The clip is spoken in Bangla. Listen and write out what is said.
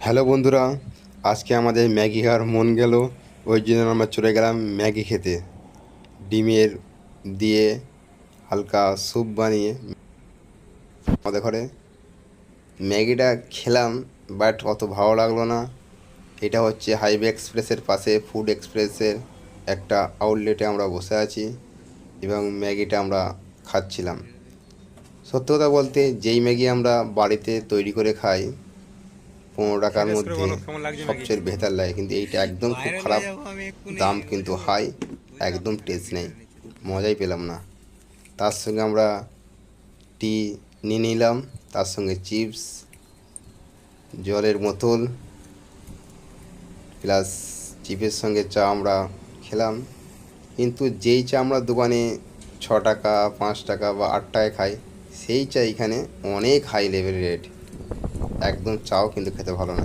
হ্যালো বন্ধুরা, আজকে আমাদের ম্যাগি খাওয়ার মন গেল। ওই জন্য আমরা চলে গেলাম ম্যাগি খেতে। ডিমের দিয়ে হালকা স্যুপ বানিয়ে আমাদের ঘরে ম্যাগিটা খেলাম, বাট অত ভালো লাগলো না। এটা হচ্ছে হাইওয়ে এক্সপ্রেসের পাশে ফুড এক্সপ্রেসের একটা আউটলেটে আমরা বসে আছি এবং ম্যাগিটা আমরা খাচ্ছিলাম। সত্যি কথা বলতে, যেই ম্যাগি আমরা বাড়িতে তৈরি করে খাই 15 টাকার টেস্ট করে মধ্যে বলো কেমন লাগছে ম্যাগি। সবচেয়ে বেটার লাগে, কিন্তু এইটা একদম খুব বাইরে খারাপ। যাবো আমি এক্ষুনি দাম ওই কিন্তু তো হাই, ওই একদম রাস্তাটা টেস্ট নেই, ওইখানটা নিচে দিকে। মজাই পেলাম না। তার সঙ্গে আমরা টি নিয়ে নিলাম, তার সঙ্গে চিপস, জলের বোতল, প্লাস চিপের সঙ্গে চা আমরা খেলাম। কিন্তু যেই চা আমরা দোকানে 6 টাকা 5 টাকা বা 8 টাকায় খাই, সেই চা এখানে অনেক হাই লেভেল রেট। একদম চাও কিন্তু খেতে ভালো না।